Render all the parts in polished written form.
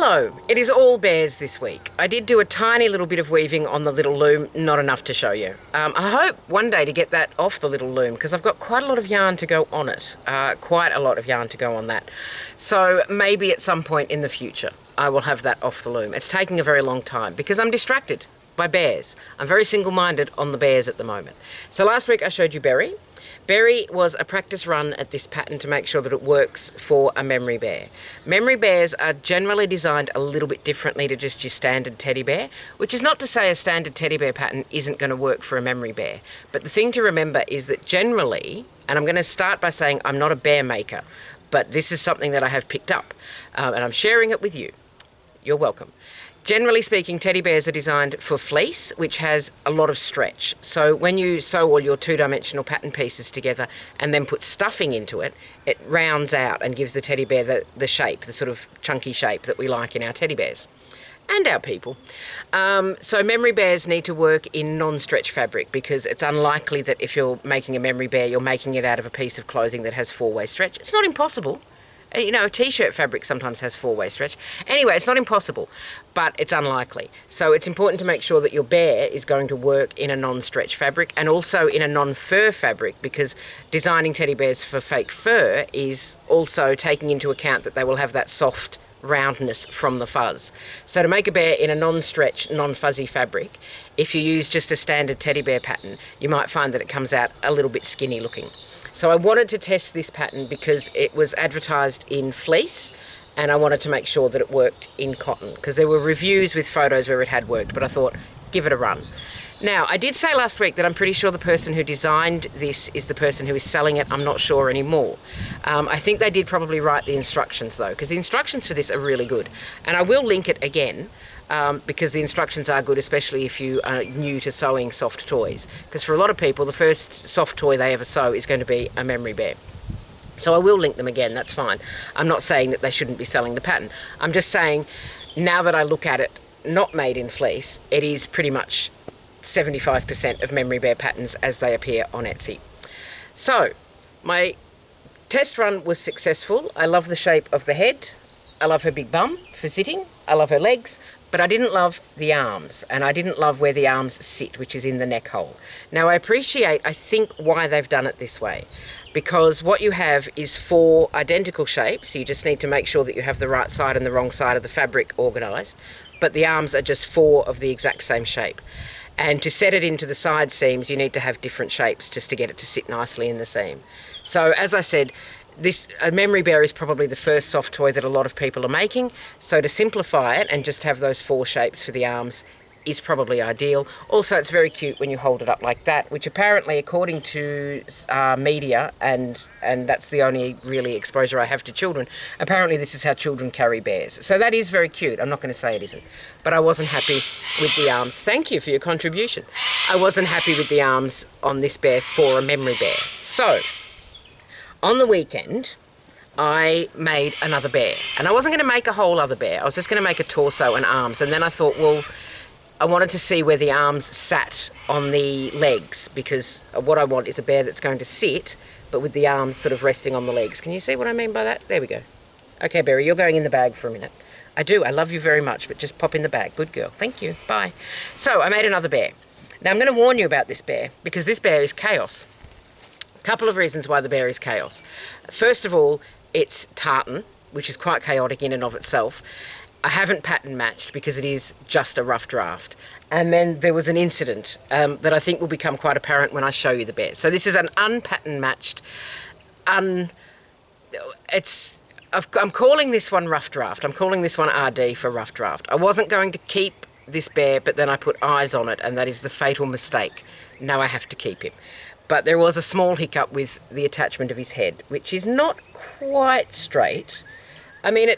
Hello, it is all bears this week. I did do a tiny little bit of weaving on the little loom, not enough to show you. I hope one day to get that off the little loom because I've got quite a lot of yarn to go on it, quite a lot of yarn to go on that. So maybe at some point in the future I will have that off the loom. It's taking a very long time because I'm distracted by bears. I'm very single-minded on the bears at the moment. So last week I showed you Berry. Berry was a practice run at this pattern to make sure that it works for a memory bear. Memory bears are generally designed a little bit differently to just your standard teddy bear, which is not to say a standard teddy bear pattern isn't going to work for a memory bear. But the thing to remember is that generally, and I'm going to start by saying I'm not a bear maker, but this is something that I have picked up and I'm sharing it with you. You're welcome. Generally speaking, teddy bears are designed for fleece, which has a lot of stretch. So when you sew all your two-dimensional pattern pieces together and then put stuffing into it, it rounds out and gives the teddy bear the shape, the sort of chunky shape that we like in our teddy bears and our people. So memory bears need to work in non-stretch fabric because it's unlikely that if you're making a memory bear, you're making it out of a piece of clothing that has four-way stretch. It's not impossible. You know, t-shirt fabric sometimes has four-way stretch. Anyway, it's not impossible, but it's unlikely. So it's important to make sure that your bear is going to work in a non-stretch fabric and also in a non-fur fabric, because designing teddy bears for fake fur is also taking into account that they will have that soft roundness from the fuzz. So to make a bear in a non-stretch, non-fuzzy fabric, if you use just a standard teddy bear pattern, you might find that it comes out a little bit skinny looking. So I wanted to test this pattern because it was advertised in fleece and I wanted to make sure that it worked in cotton, because there were reviews with photos where it had worked, but I thought, give it a run. Now, I did say last week that I'm pretty sure the person who designed this is the person who is selling it. I'm not sure anymore. I think they did probably write the instructions though, because the instructions for this are really good. And I will link it again. Because the instructions are good, especially if you are new to sewing soft toys. Because for a lot of people, the first soft toy they ever sew is going to be a memory bear. So I will link them again, that's fine. I'm not saying that they shouldn't be selling the pattern. I'm just saying, now that I look at it, not made in fleece, it is pretty much 75% of memory bear patterns as they appear on Etsy. So, my test run was successful. I love the shape of the head. I love her big bum for sitting. I love her legs. But I didn't love the arms, and I didn't love where the arms sit, which is in the neck hole. Now I appreciate, I think, why they've done it this way, because what you have is four identical shapes, so you just need to make sure that you have the right side and the wrong side of the fabric organised, but the arms are just four of the exact same shape. And to set it into the side seams, you need to have different shapes just to get it to sit nicely in the seam. So as I said, a memory bear is probably the first soft toy that a lot of people are making, so to simplify it and just have those four shapes for the arms is probably ideal. Also, it's very cute when you hold it up like that, which apparently, according to media, and that's the only really exposure I have to children, apparently this is how children carry bears. So that is very cute. I'm not going to say it isn't. But I wasn't happy with the arms. Thank you for your contribution. I wasn't happy with the arms on this bear for a memory bear. So on the weekend, I made another bear. And I wasn't going to make a whole other bear. I was just going to make a torso and arms. And then I thought, well, I wanted to see where the arms sat on the legs, because what I want is a bear that's going to sit, but with the arms sort of resting on the legs. Can you see what I mean by that? There we go. Okay, Berry, you're going in the bag for a minute. I do. I love you very much, but just pop in the bag. Good girl. Thank you. Bye. So I made another bear. Now I'm going to warn you about this bear, because this bear is chaos. Couple of reasons why the bear is chaos. First of all, it's tartan, which is quite chaotic in and of itself. I haven't pattern matched because it is just a rough draft. And then there was an incident that I think will become quite apparent when I show you the bear. So this is an unpattern matched, I'm calling this one rough draft. I'm calling this one RD for rough draft. I wasn't going to keep this bear, but then I put eyes on it, and that is the fatal mistake. Now I have to keep him. But there was a small hiccup with the attachment of his head, which is not quite straight. I mean,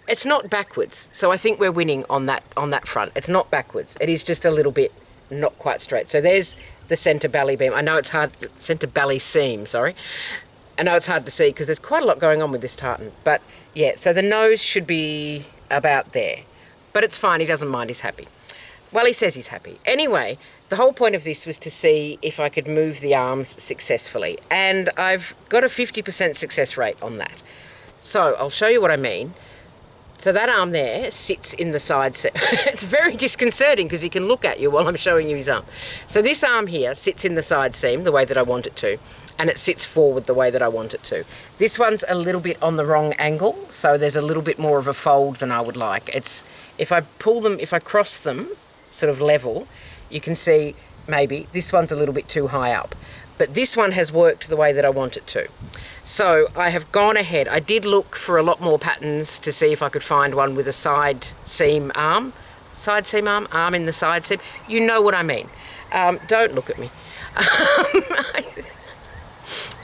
it's not backwards, so I think we're winning on that front. It's not backwards. It is just a little bit not quite straight. So there's the centre belly beam. I know it's hard, centre belly seam, sorry. I know it's hard to see because there's quite a lot going on with this tartan. But yeah, so the nose should be about there. But it's fine, he doesn't mind, he's happy. Well, he says he's happy. Anyway, the whole point of this was to see if I could move the arms successfully. And I've got a 50% success rate on that. So I'll show you what I mean. So that arm there sits in the side seam. It's very disconcerting because he can look at you while I'm showing you his arm. So this arm here sits in the side seam the way that I want it to, and it sits forward the way that I want it to. This one's a little bit on the wrong angle, so there's a little bit more of a fold than I would like. It's, if I pull them, if I cross them sort of level, you can see maybe this one's a little bit too high up. But this one has worked the way that I want it to. So I have gone ahead. I did look for a lot more patterns to see if I could find one with a side seam arm. Side seam arm? Arm in the side seam. You know what I mean. Don't look at me.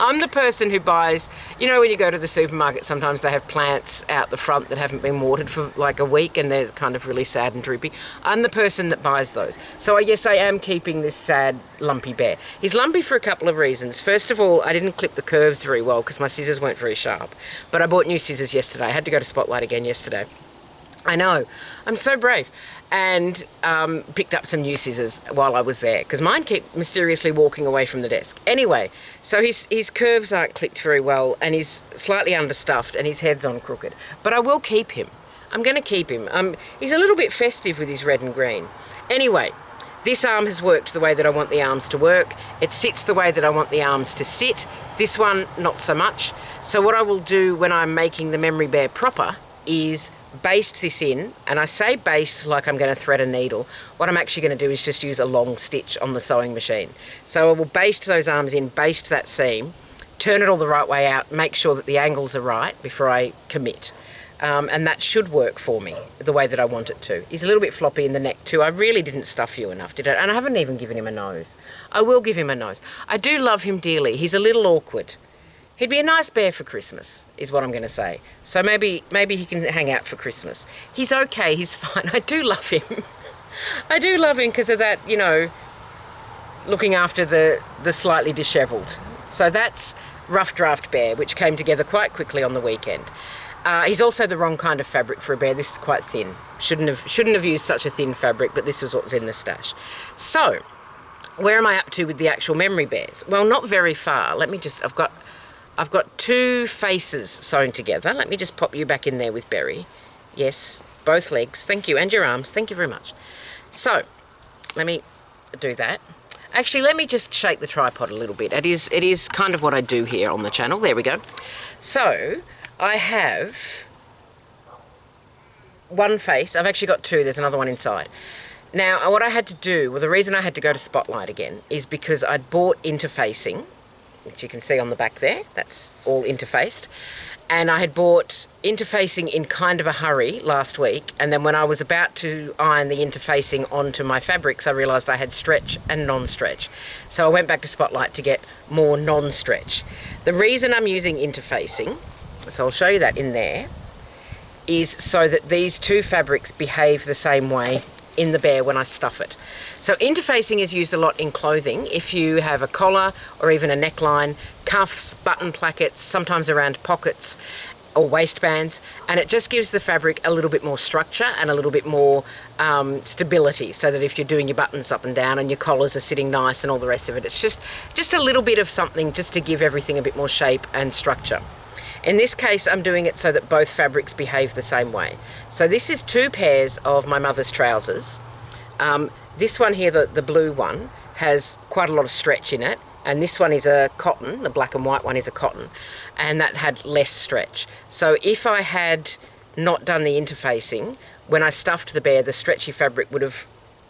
I'm the person who buys, you know, when you go to the supermarket, sometimes they have plants out the front that haven't been watered for like a week and they're kind of really sad and droopy. I'm the person that buys those. So yes, I am keeping this sad, lumpy bear. He's lumpy for a couple of reasons. First of all, I didn't clip the curves very well because my scissors weren't very sharp. But I bought new scissors yesterday. I had to go to Spotlight again yesterday. I know, I'm so brave. And picked up some new scissors while I was there because mine keep mysteriously walking away from the desk. Anyway, so his curves aren't clipped very well and he's slightly understuffed and his head's on crooked. But I will keep him. I'm going to keep him. He's a little bit festive with his red and green. Anyway, this arm has worked the way that I want the arms to work. It sits the way that I want the arms to sit. This one, not so much. So what I will do when I'm making the memory bear proper is baste this in, and I say baste like I'm going to thread a needle. What I'm actually going to do is just use a long stitch on the sewing machine. So I will baste those arms in, baste that seam, turn it all the right way out, make sure that the angles are right before I commit. And that should work for me the way that I want it to. He's a little bit floppy in the neck too. I really didn't stuff you enough, did I? And I haven't even given him a nose. I will give him a nose. I do love him dearly. He's a little awkward. He'd be a nice bear for Christmas, is what I'm going to say. So maybe he can hang out for Christmas. He's okay, he's fine. I do love him. I do love him because of that, you know, looking after the slightly dishevelled. So that's Rough Draft Bear, which came together quite quickly on the weekend. He's also the wrong kind of fabric for a bear. This is quite thin. Shouldn't have used such a thin fabric, but this was what was in the stash. So, where am I up to with the actual memory bears? Well, not very far. I've got two faces sewn together. Let me just pop you back in there with Berry. Yes, both legs. Thank you. And your arms. Thank you very much. So, let me do that. Actually, let me just shake the tripod a little bit. It is kind of what I do here on the channel. There we go. So, I have one face. I've actually got two. There's another one inside. Now, what I had to do, well, the reason I had to go to Spotlight again is because I'd bought interfacing, which you can see on the back there. That's all interfaced. And I had bought interfacing in kind of a hurry last week. And then when I was about to iron the interfacing onto my fabrics, I realised I had stretch and non-stretch. So I went back to Spotlight to get more non-stretch. The reason I'm using interfacing, so I'll show you that in there, is so that these two fabrics behave the same way in the bear when I stuff it. So interfacing is used a lot in clothing. If you have a collar or even a neckline, cuffs, button plackets, sometimes around pockets or waistbands, and it just gives the fabric a little bit more structure and a little bit more stability, so that if you're doing your buttons up and down and your collars are sitting nice and all the rest of it, it's just a little bit of something just to give everything a bit more shape and structure. In this case, I'm doing it so that both fabrics behave the same way. So this is two pairs of my mother's trousers. This one here, the blue one, has quite a lot of stretch in it. And this one is a cotton, the black and white one is a cotton. And that had less stretch. So if I had not done the interfacing, when I stuffed the bear, the stretchy fabric would have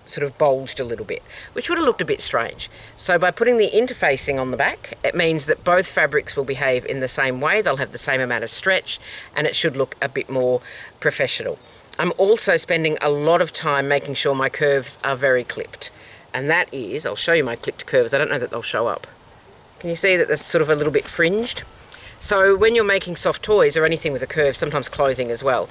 sort of bulged a little bit, which would have looked a bit strange. So by putting the interfacing on the back, it means that both fabrics will behave in the same way. They'll have the same amount of stretch and it should look a bit more professional. I'm also spending a lot of time making sure my curves are very clipped. And that is, I'll show you my clipped curves. I don't know that they'll show up. Can you see that they're sort of a little bit fringed? So when you're making soft toys or anything with a curve, sometimes clothing as well,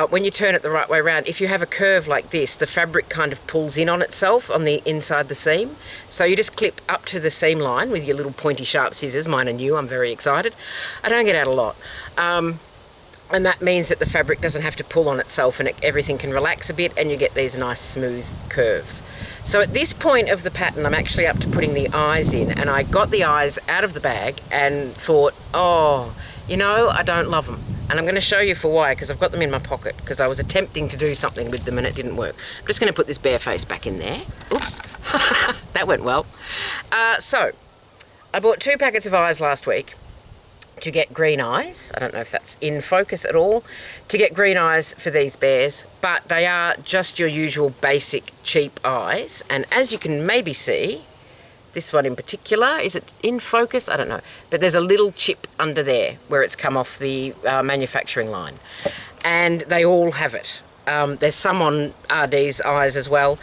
when you turn it the right way around, if you have a curve like this, the fabric kind of pulls in on itself on the inside the seam. So you just clip up to the seam line with your little pointy sharp scissors. Mine are new, I'm very excited. I don't get out a lot. And that means that the fabric doesn't have to pull on itself and everything can relax a bit and you get these nice smooth curves. So at this point of the pattern, I'm actually up to putting the eyes in, and I got the eyes out of the bag and thought, oh, you know, I don't love them. And I'm going to show you for why, because I've got them in my pocket, because I was attempting to do something with them and it didn't work. I'm just going to put this bear face back in there. Oops. That went well. So, I bought 2 packets of eyes last week to get green eyes. I don't know if that's in focus at all. To get green eyes for these bears, but they are just your usual basic cheap eyes. And as you can maybe see, this one in particular, is it in focus? I don't know. But there's a little chip under there where it's come off the manufacturing line. And they all have it. There's some on RD's eyes as well.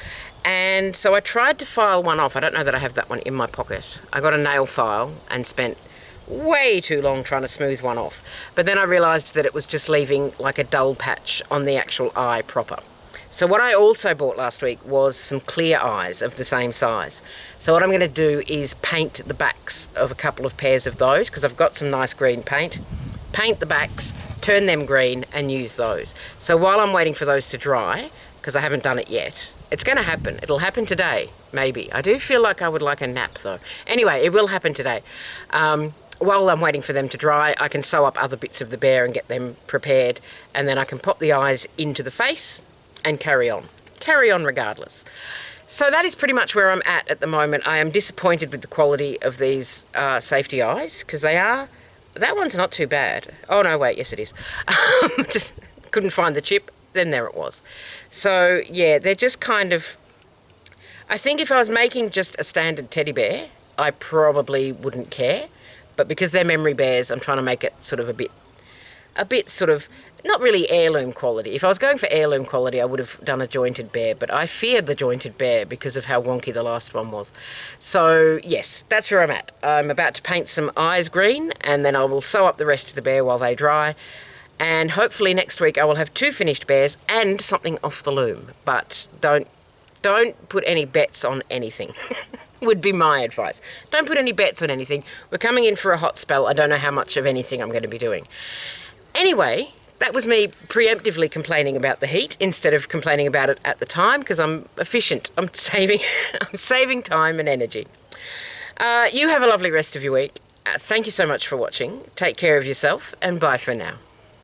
And so I tried to file one off. I don't know that I have that one in my pocket. I got a nail file and spent way too long trying to smooth one off. But then I realised that it was just leaving like a dull patch on the actual eye proper. So what I also bought last week was some clear eyes of the same size. So what I'm going to do is paint the backs of a couple of pairs of those, because I've got some nice green paint. Paint the backs, turn them green and use those. So while I'm waiting for those to dry, because I haven't done it yet, it's going to happen. It'll happen today, maybe. I do feel like I would like a nap though. Anyway, it will happen today. While I'm waiting for them to dry, I can sew up other bits of the bear and get them prepared, and then I can pop the eyes into the face and carry on regardless. So that is pretty much where I'm at the moment. I am disappointed with the quality of these safety eyes, because that one's not too bad. Oh no, wait, yes it is. Just couldn't find the chip, then there it was. So yeah, they're just kind of, I think if I was making just a standard teddy bear, I probably wouldn't care, but because they're memory bears, I'm trying to make it sort of a bit sort of, not really heirloom quality. If I was going for heirloom quality, I would have done a jointed bear, but I feared the jointed bear because of how wonky the last one was. So yes, that's where I'm at. I'm about to paint some eyes green, and then I will sew up the rest of the bear while they dry. And hopefully next week I will have 2 finished bears and something off the loom. But don't put any bets on anything. Would be my advice. Don't put any bets on anything. We're coming in for a hot spell. I don't know how much of anything I'm going to be doing. Anyway, that was me preemptively complaining about the heat instead of complaining about it at the time, because I'm efficient. I'm saving time and energy. You have a lovely rest of your week. Thank you so much for watching. Take care of yourself, and bye for now.